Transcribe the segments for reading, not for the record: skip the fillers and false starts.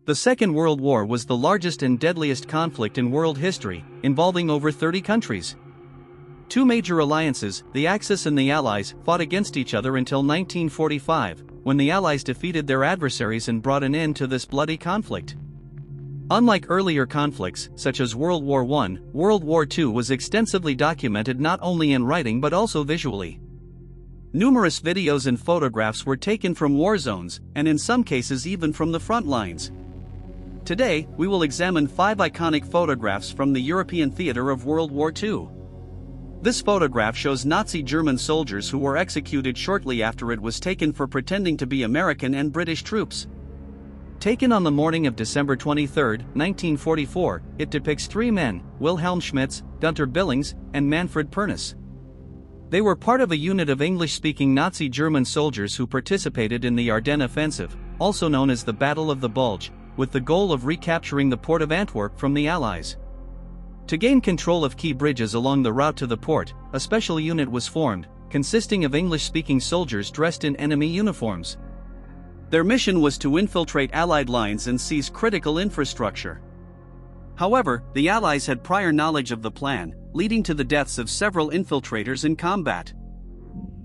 The Second World War was the largest and deadliest conflict in world history, involving over 30 countries. Two major alliances, the Axis and the Allies, fought against each other until 1945, when the Allies defeated their adversaries and brought an end to this bloody conflict. Unlike earlier conflicts, such as World War I, World War II was extensively documented not only in writing but also visually. Numerous videos and photographs were taken from war zones, and in some cases even from the front lines. Today, we will examine 5 iconic photographs from the European theater of World War II. This photograph shows Nazi German soldiers who were executed shortly after it was taken for pretending to be American and British troops. Taken on the morning of December 23, 1944, it depicts 3 men, Wilhelm Schmitz, Gunter Billings, and Manfred Pernis. They were part of a unit of English-speaking Nazi German soldiers who participated in the Ardennes Offensive, also known as the Battle of the Bulge, with the goal of recapturing the port of Antwerp from the Allies. To gain control of key bridges along the route to the port, a special unit was formed, consisting of English-speaking soldiers dressed in enemy uniforms. Their mission was to infiltrate Allied lines and seize critical infrastructure. However, the Allies had prior knowledge of the plan, leading to the deaths of several infiltrators in combat.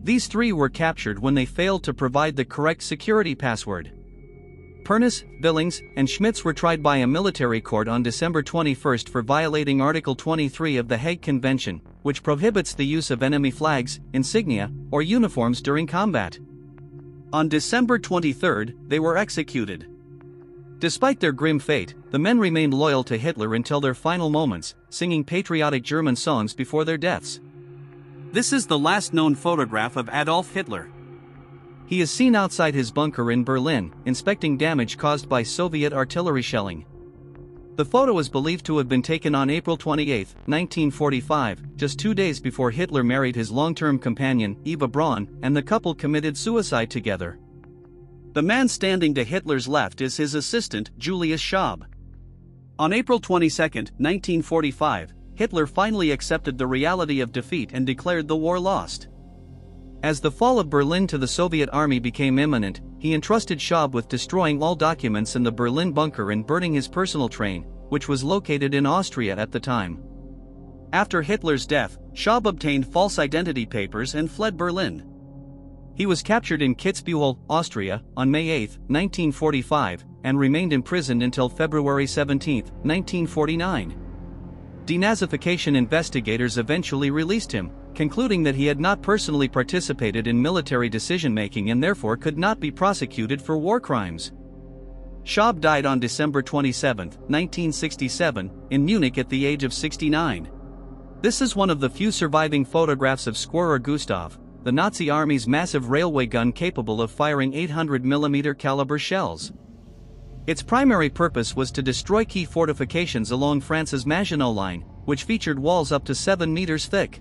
These 3 were captured when they failed to provide the correct security password. Pernis, Billings, and Schmitz were tried by a military court on December 21 for violating Article 23 of the Hague Convention, which prohibits the use of enemy flags, insignia, or uniforms during combat. On December 23, they were executed. Despite their grim fate, the men remained loyal to Hitler until their final moments, singing patriotic German songs before their deaths. This is the last known photograph of Adolf Hitler. He is seen outside his bunker in Berlin, inspecting damage caused by Soviet artillery shelling. The photo is believed to have been taken on April 28, 1945, just 2 days before Hitler married his long-term companion, Eva Braun, and the couple committed suicide together. The man standing to Hitler's left is his assistant, Julius Schaub. On April 22, 1945, Hitler finally accepted the reality of defeat and declared the war lost. As the fall of Berlin to the Soviet army became imminent, he entrusted Schaub with destroying all documents in the Berlin bunker and burning his personal train, which was located in Austria at the time. After Hitler's death, Schaub obtained false identity papers and fled Berlin. He was captured in Kitzbühel, Austria, on May 8, 1945, and remained imprisoned until February 17, 1949. Denazification investigators eventually released him, concluding that he had not personally participated in military decision-making and therefore could not be prosecuted for war crimes. Schaub died on December 27, 1967, in Munich at the age of 69. This is one of the few surviving photographs of Squerer Gustav, the Nazi army's massive railway gun capable of firing 800mm caliber shells. Its primary purpose was to destroy key fortifications along France's Maginot Line, which featured walls up to 7 meters thick.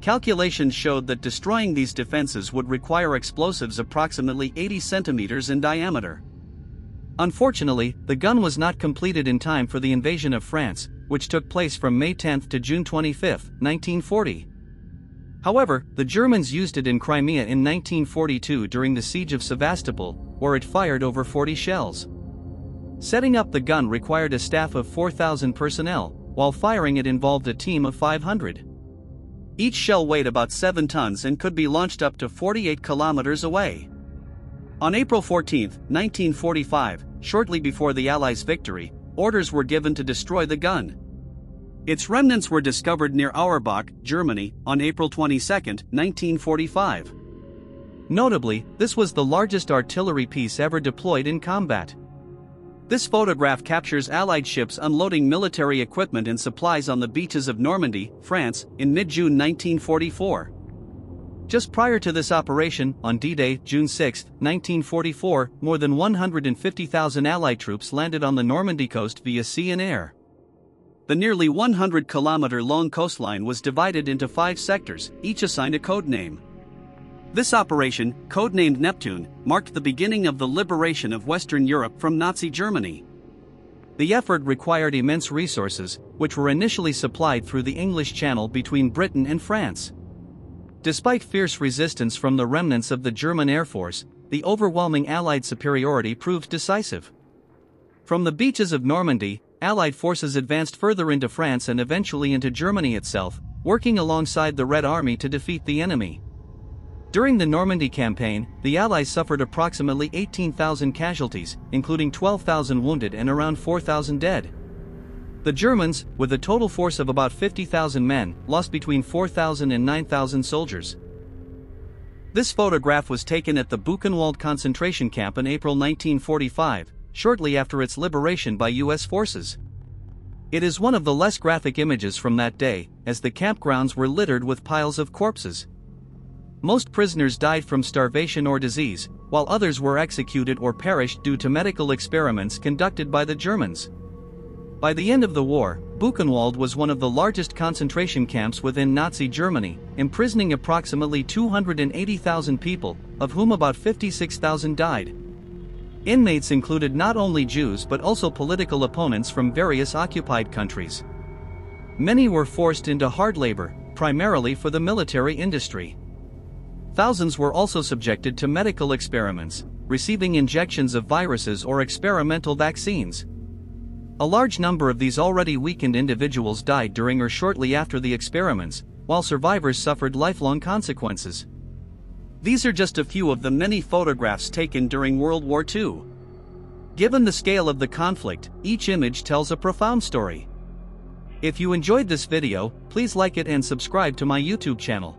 Calculations showed that destroying these defenses would require explosives approximately 80 centimeters in diameter. Unfortunately, the gun was not completed in time for the invasion of France, which took place from May 10 to June 25, 1940. However, the Germans used it in Crimea in 1942 during the siege of Sevastopol, where it fired over 40 shells. Setting up the gun required a staff of 4,000 personnel, while firing it involved a team of 500. Each shell weighed about 7 tons and could be launched up to 48 kilometers away. On April 14, 1945, shortly before the Allies' victory, orders were given to destroy the gun. Its remnants were discovered near Auerbach, Germany, on April 22, 1945. Notably, this was the largest artillery piece ever deployed in combat. This photograph captures Allied ships unloading military equipment and supplies on the beaches of Normandy, France, in mid-June 1944. Just prior to this operation, on D-Day, June 6, 1944, more than 150,000 Allied troops landed on the Normandy coast via sea and air. The nearly 100-kilometer-long coastline was divided into 5 sectors, each assigned a code name. This operation, codenamed Neptune, marked the beginning of the liberation of Western Europe from Nazi Germany. The effort required immense resources, which were initially supplied through the English Channel between Britain and France. Despite fierce resistance from the remnants of the German Air Force, the overwhelming Allied superiority proved decisive. From the beaches of Normandy, Allied forces advanced further into France and eventually into Germany itself, working alongside the Red Army to defeat the enemy. During the Normandy campaign, the Allies suffered approximately 18,000 casualties, including 12,000 wounded and around 4,000 dead. The Germans, with a total force of about 50,000 men, lost between 4,000 and 9,000 soldiers. This photograph was taken at the Buchenwald concentration camp in April 1945, shortly after its liberation by U.S. forces. It is one of the less graphic images from that day, as the campgrounds were littered with piles of corpses. Most prisoners died from starvation or disease, while others were executed or perished due to medical experiments conducted by the Germans. By the end of the war, Buchenwald was one of the largest concentration camps within Nazi Germany, imprisoning approximately 280,000 people, of whom about 56,000 died. Inmates included not only Jews but also political opponents from various occupied countries. Many were forced into hard labor, primarily for the military industry. Thousands were also subjected to medical experiments, receiving injections of viruses or experimental vaccines. A large number of these already weakened individuals died during or shortly after the experiments, while survivors suffered lifelong consequences. These are just a few of the many photographs taken during World War II. Given the scale of the conflict, each image tells a profound story. If you enjoyed this video, please like it and subscribe to my YouTube channel.